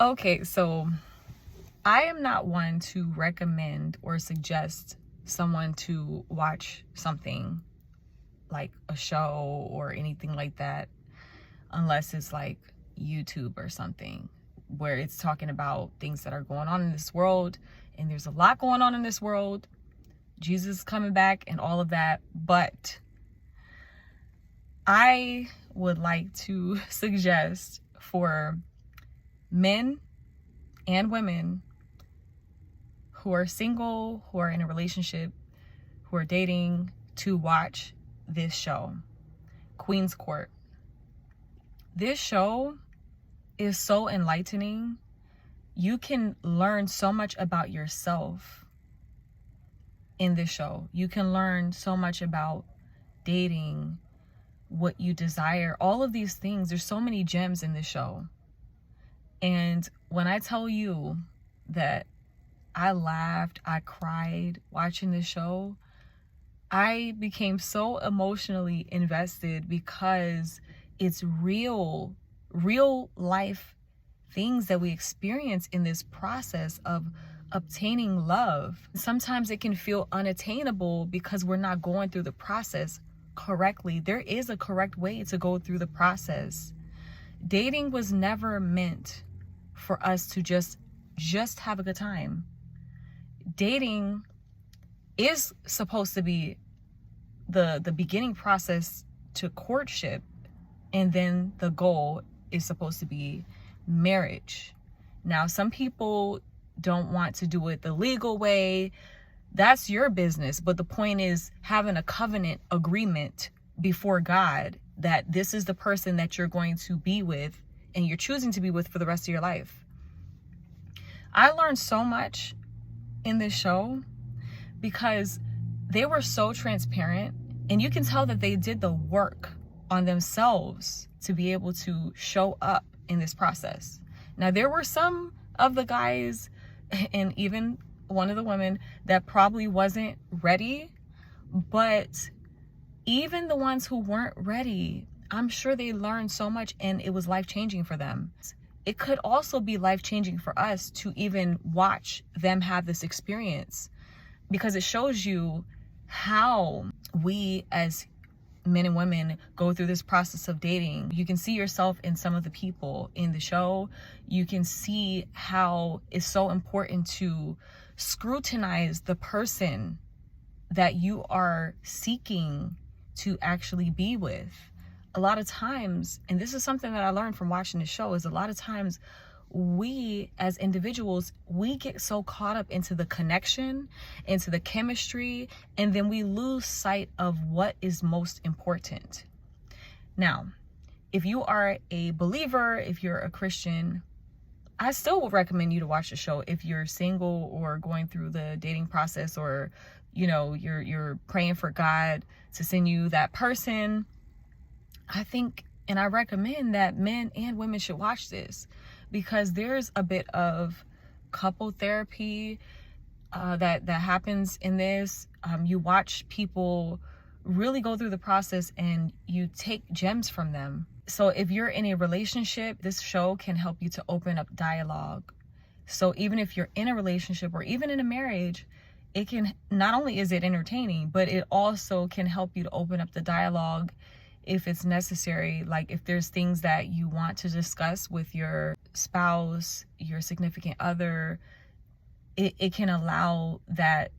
Okay, so I am not one to recommend or suggest someone to watch something like a show or anything like that unless it's like YouTube or something where it's talking about things that are going on in this world. And there's a lot going on in this world. Jesus is coming back and all of that. But I would like to suggest for men and women who are single, who are in a relationship, who are dating, to watch this show, Queen's Court. This show is so enlightening. You can learn so much about yourself in this show. You can learn so much about dating, what you desire, all of these things. There's so many gems in this show. And when I tell you that I laughed, I cried watching this show, I became so emotionally invested because it's real life things that we experience in this process of obtaining love. Sometimes it can feel unattainable because we're not going through the process correctly. There is a correct way to go through the process. Dating was never meant for us to just have a good time. Dating is supposed to be the beginning process to courtship, and then the goal is supposed to be marriage. Now, some people don't want to do it the legal way. That's your business. But the point is having a covenant agreement before God that this is the person that you're going to be with and you're choosing to be with for the rest of your life. I learned so much in this show because they were so transparent, and you can tell that they did the work on themselves to be able to show up in this process. Now, there were some of the guys and even one of the women that probably wasn't ready, but even the ones who weren't ready, I'm sure they learned so much and it was life-changing for them. It could also be life-changing for us to even watch them have this experience, because it shows you how we as men and women go through this process of dating. You can see yourself in some of the people in the show. You can see how it's so important to scrutinize the person that you are seeking to actually be with. A lot of times, and this is something that I learned from watching the show, is a lot of times we as individuals, we get so caught up into the connection, into the chemistry, and then we lose sight of what is most important. Now, if you are a believer, if you're a Christian, I still would recommend you to watch the show. If you're single or going through the dating process, or you're praying for God to send you that person, I think and I recommend that men and women should watch this, because there's a bit of couple therapy that happens in this. You watch people really go through the process and you take gems from them. So if you're in a relationship, this show can help you to open up dialogue. So even if you're in a relationship or even in a marriage, it can, not only is it entertaining, but it also can help you to open up the dialogue if it's necessary. Like if there's things that you want to discuss with your spouse, your significant other, it can allow that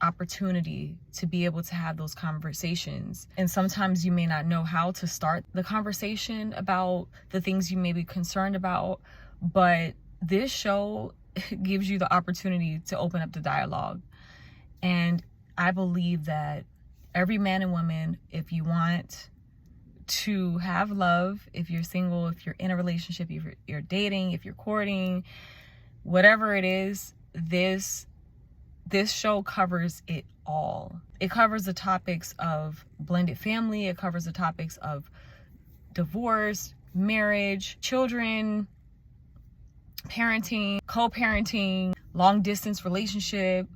opportunity to be able to have those conversations. And sometimes you may not know how to start the conversation about the things you may be concerned about, but this show gives you the opportunity to open up the dialogue. And I believe that every man and woman, if you want to have love, if you're single, if you're in a relationship, if you're dating, if you're courting, whatever it is, this show covers it all. It covers the topics of blended family. It covers the topics of divorce, marriage, children, parenting, co-parenting, long distance relationship,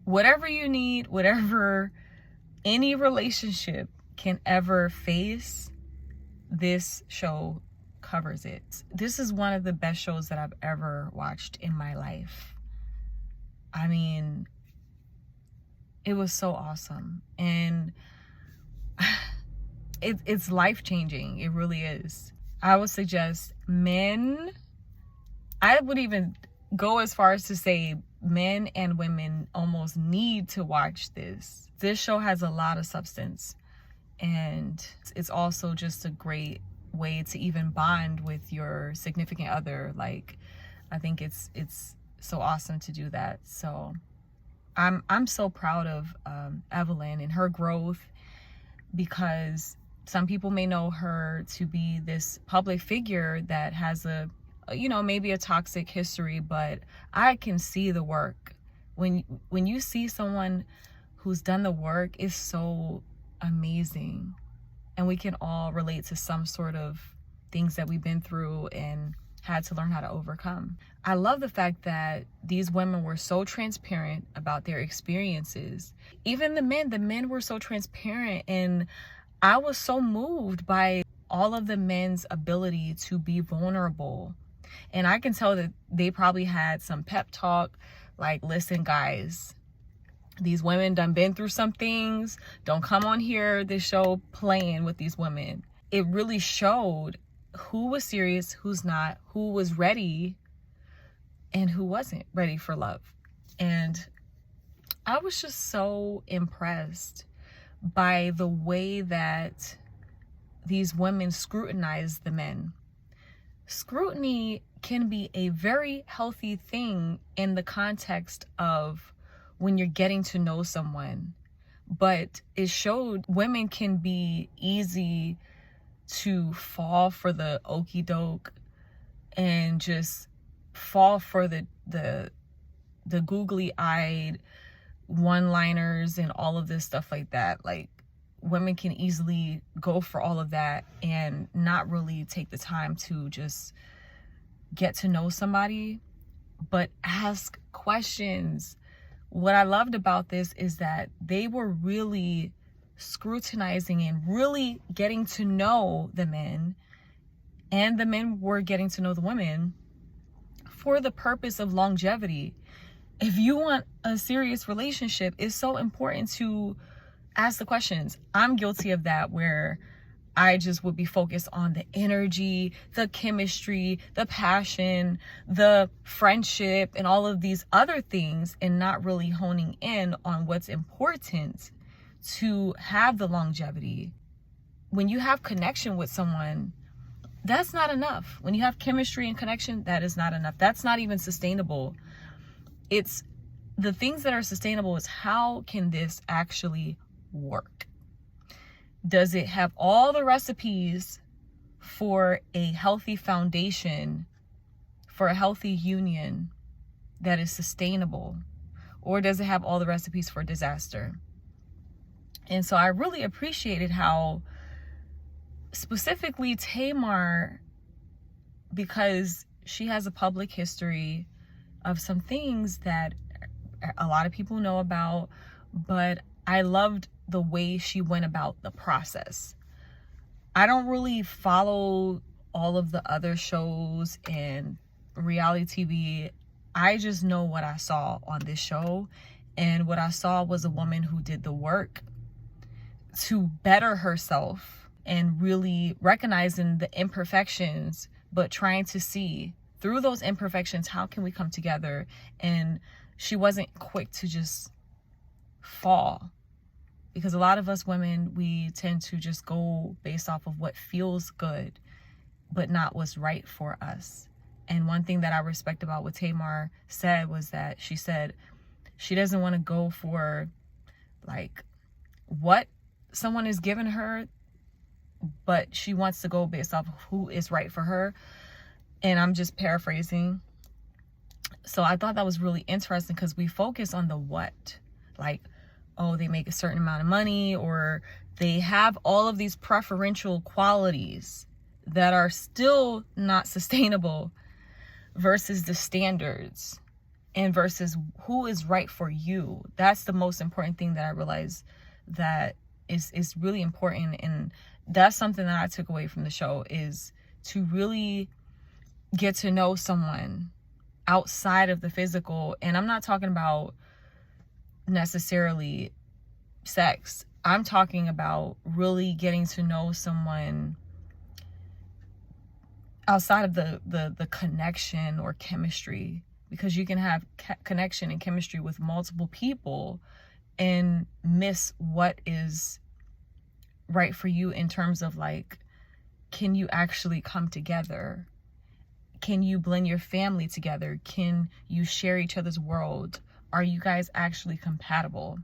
whatever you need, whatever any relationship can ever face, this show covers it. This is one of the best shows that I've ever watched in my life. I mean, it was so awesome. And it's life-changing. It really is. I would suggest men, I would even go as far as to say men and women almost need to watch this. This show has a lot of substance, and it's also just a great way to even bond with your significant other. Like, I think it's so awesome to do that. So I'm so proud of Evelyn and her growth, because some people may know her to be this public figure that has a, you know, maybe a toxic history, but I can see the work. When you see someone who's done the work, it's so amazing. And we can all relate to some sort of things that we've been through and had to learn how to overcome. I love the fact that these women were so transparent about their experiences. Even the men were so transparent, and I was so moved by all of the men's ability to be vulnerable. And I can tell that they probably had some pep talk, like, listen guys, these women done been through some things. Don't come on here, this show, playing with these women. It really showed who was serious, who's not, who was ready, and who wasn't ready for love. And I was just so impressed by the way that these women scrutinize the men. Scrutiny can be a very healthy thing in the context of when you're getting to know someone, but it showed women can be easy to fall for the okie doke and just fall for the googly eyed one-liners and all of this stuff like that. Like, women can easily go for all of that and not really take the time to just get to know somebody, but ask questions. What I loved about this is that they were really scrutinizing and really getting to know the men, and the men were getting to know the women for the purpose of longevity. If you want a serious relationship, it's so important to ask the questions. I'm guilty of that, where I just would be focused on the energy, the chemistry, the passion, the friendship, and all of these other things, and not really honing in on what's important to have the longevity. When you have connection with someone, that's not enough. When you have chemistry and connection, that is not enough. That's not even sustainable. It's the things that are sustainable is, how can this actually work? Does it have all the recipes for a healthy foundation, for a healthy union that is sustainable? Or does it have all the recipes for disaster? And so I really appreciated how specifically Tamar, because she has a public history of some things that a lot of people know about, but I loved the way she went about the process. I don't really follow all of the other shows and reality TV. I just know what I saw on this show, and what I saw was a woman who did the work to better herself and really recognizing the imperfections, but trying to see through those imperfections, how can we come together? And she wasn't quick to just fall, because a lot of us women, we tend to just go based off of what feels good, but not what's right for us. And one thing that I respect about what Tamar said was that she said she doesn't want to go for like what someone is giving her, but she wants to go based off of who is right for her. And I'm just paraphrasing. So I thought that was really interesting, because we focus on the what, like, oh, they make a certain amount of money, or they have all of these preferential qualities that are still not sustainable, versus the standards, and versus who is right for you. That's the most important thing that I realized that is really important. And that's something that I took away from the show, is to really get to know someone outside of the physical. And I'm not talking about necessarily sex. I'm talking about really getting to know someone outside of the connection or chemistry, because you can have connection and chemistry with multiple people and miss what is right for you in terms of like, can you actually come together? Can you blend your family together? Can you share each other's world? Are you guys actually compatible?